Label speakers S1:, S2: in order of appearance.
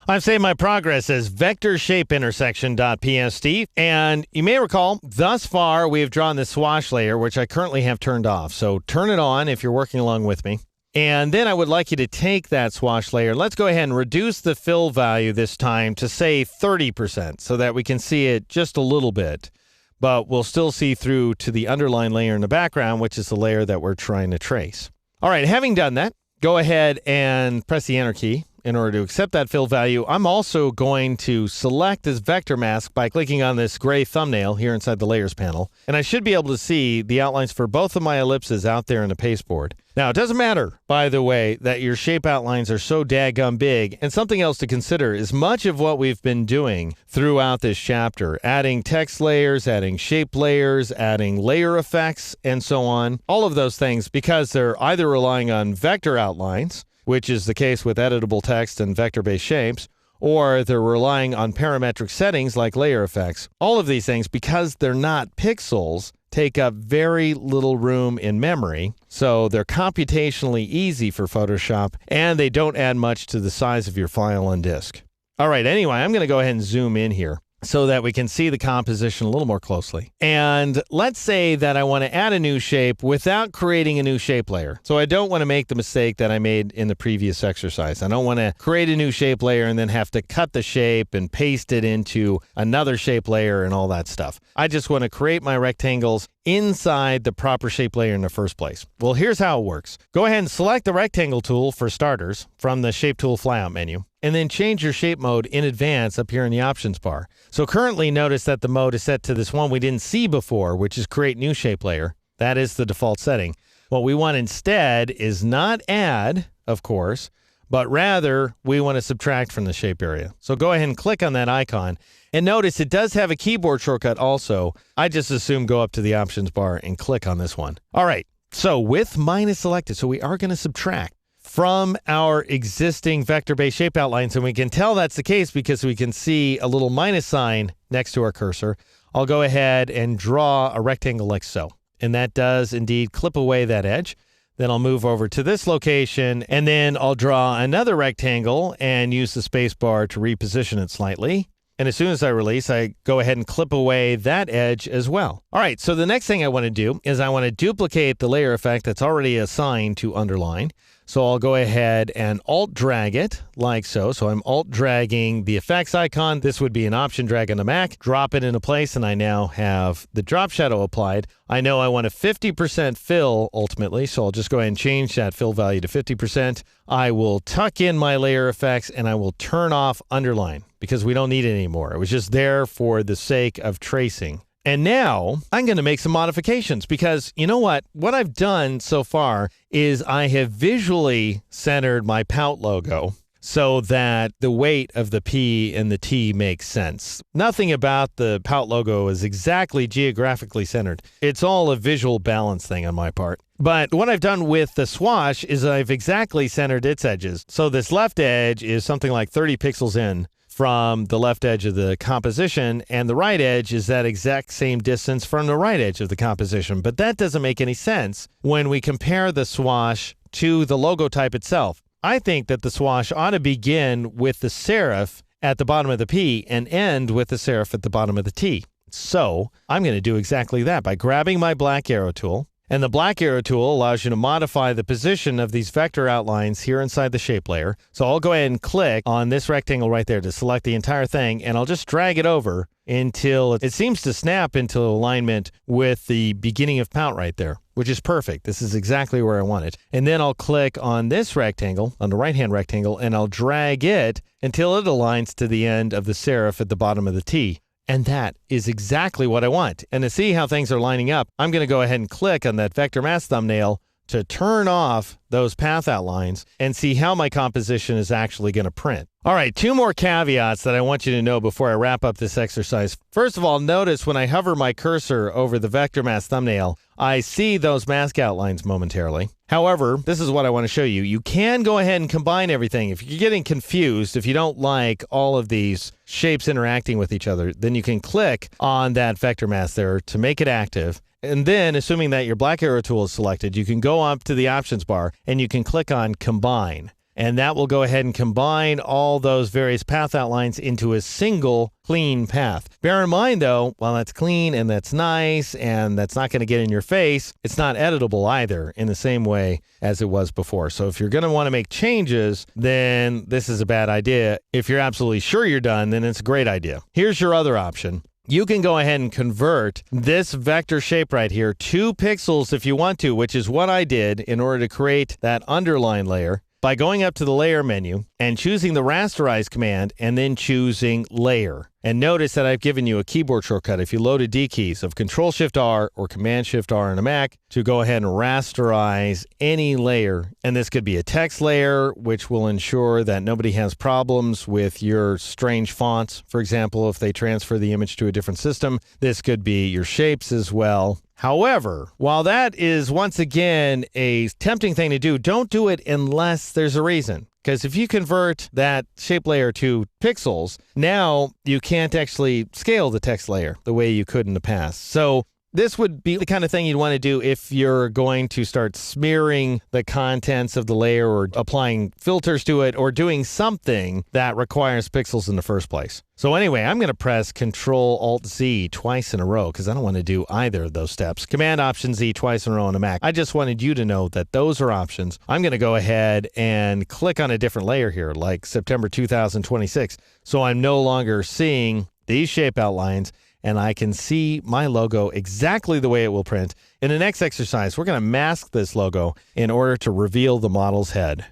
S1: I've saved my progress as vector_shape_intersection.pst, and you may recall, thus far we have drawn the swash layer, which I currently have turned off. So turn it on if you're working along with me. And then I would like you to take that swash layer. Let's go ahead and reduce the fill value this time to, say, 30% so that we can see it just a little bit. But we'll still see through to the underlying layer in the background, which is the layer that we're trying to trace. All right, having done that, go ahead and press the Enter key in order to accept that fill value. I'm also going to select this vector mask by clicking on this gray thumbnail here inside the Layers panel, and I should be able to see the outlines for both of my ellipses out there in the pasteboard. Now, it doesn't matter, by the way, that your shape outlines are so daggum big, and something else to consider is much of what we've been doing throughout this chapter, adding text layers, adding shape layers, adding layer effects, and so on, all of those things, because they're either relying on vector outlines, which is the case with editable text and vector-based shapes, or they're relying on parametric settings like layer effects. All of these things, because they're not pixels, take up very little room in memory, so they're computationally easy for Photoshop, and they don't add much to the size of your file on disk. All right, anyway, I'm going to go ahead and zoom in here so that we can see the composition a little more closely. And let's say that I want to add a new shape without creating a new shape layer. So I don't want to make the mistake that I made in the previous exercise. I don't want to create a new shape layer and then have to cut the shape and paste it into another shape layer and all that stuff. I just want to create my rectangles inside the proper shape layer in the first place. Well, here's how it works. Go ahead and select the rectangle tool for starters from the Shape Tool flyout menu, and then change your shape mode in advance up here in the options bar. So currently notice that the mode is set to this one we didn't see before, which is create new shape layer. That is the default setting. What we want instead is not add, of course, but rather we want to subtract from the shape area. So go ahead and click on that icon. And notice it does have a keyboard shortcut also. I just assume go up to the options bar and click on this one. All right, so with minus selected, so we are going to subtract from our existing vector-based shape outlines, and we can tell that's the case because we can see a little minus sign next to our cursor. I'll go ahead and draw a rectangle like so, and that does indeed clip away that edge. Then I'll move over to this location, and then I'll draw another rectangle and use the space bar to reposition it slightly. And as soon as I release, I go ahead and clip away that edge as well. All right, so the next thing I want to do is I want to duplicate the layer effect that's already assigned to underline. So I'll go ahead and alt drag it like so. So I'm alt dragging the effects icon. This would be an option drag on the Mac, drop it into place, and I now have the drop shadow applied. I know I want a 50% fill ultimately, so I'll just go ahead and change that fill value to 50%. I will tuck in my layer effects and I will turn off underline because we don't need it anymore. It was just there for the sake of tracing. And now I'm going to make some modifications because you know what? What I've done so far is I have visually centered my Pout logo so that the weight of the P and the T makes sense. Nothing about the Pout logo is exactly geographically centered. It's all a visual balance thing on my part. But what I've done with the swash is I've exactly centered its edges. So this left edge is something like 30 pixels in from the left edge of the composition, and the right edge is that exact same distance from the right edge of the composition. But that doesn't make any sense when we compare the swash to the logo type itself. I think that the swash ought to begin with the serif at the bottom of the P and end with the serif at the bottom of the T. So I'm going to do exactly that by grabbing my black arrow tool. And the black arrow tool allows you to modify the position of these vector outlines here inside the shape layer. So I'll go ahead and click on this rectangle right there to select the entire thing, and I'll just drag it over until it seems to snap into alignment with the beginning of Pout right there, which is perfect. This is exactly where I want it. And then I'll click on this rectangle, on the right-hand rectangle, and I'll drag it until it aligns to the end of the serif at the bottom of the T. And that is exactly what I want. And to see how things are lining up, I'm going to go ahead and click on that vector mask thumbnail to turn off those path outlines and see how my composition is actually going to print. All right, two more caveats that I want you to know before I wrap up this exercise. First of all, notice when I hover my cursor over the vector mask thumbnail, I see those mask outlines momentarily. However, this is what I want to show you. You can go ahead and combine everything. If you're getting confused, if you don't like all of these shapes interacting with each other, then you can click on that vector mask there to make it active. And then, assuming that your black arrow tool is selected, you can go up to the options bar and you can click on Combine. And that will go ahead and combine all those various path outlines into a single clean path. Bear in mind, though, while that's clean and that's nice and that's not going to get in your face, it's not editable either in the same way as it was before. So if you're going to want to make changes, then this is a bad idea. If you're absolutely sure you're done, then it's a great idea. Here's your other option. You can go ahead and convert this vector shape right here 2 pixels if you want to, which is what I did in order to create that underline layer, by going up to the layer menu and choosing the rasterize command and then choosing layer. And notice that I've given you a keyboard shortcut if you load a D keys of Control-Shift-R or Command-Shift-R in a Mac to go ahead and rasterize any layer. And this could be a text layer, which will ensure that nobody has problems with your strange fonts. For example, if they transfer the image to a different system, this could be your shapes as well. However, while that is once again a tempting thing to do, don't do it unless there's a reason. Because if you convert that shape layer to pixels, now you can't actually scale the text layer the way you could in the past. So this would be the kind of thing you'd want to do if you're going to start smearing the contents of the layer or applying filters to it or doing something that requires pixels in the first place. So anyway, I'm going to press Control-Alt-Z twice in a row because I don't want to do either of those steps. Command-Option-Z twice in a row on a Mac. I just wanted you to know that those are options. I'm going to go ahead and click on a different layer here, like September 2026. So I'm no longer seeing these shape outlines, and I can see my logo exactly the way it will print. In the next exercise, we're going to mask this logo in order to reveal the model's head.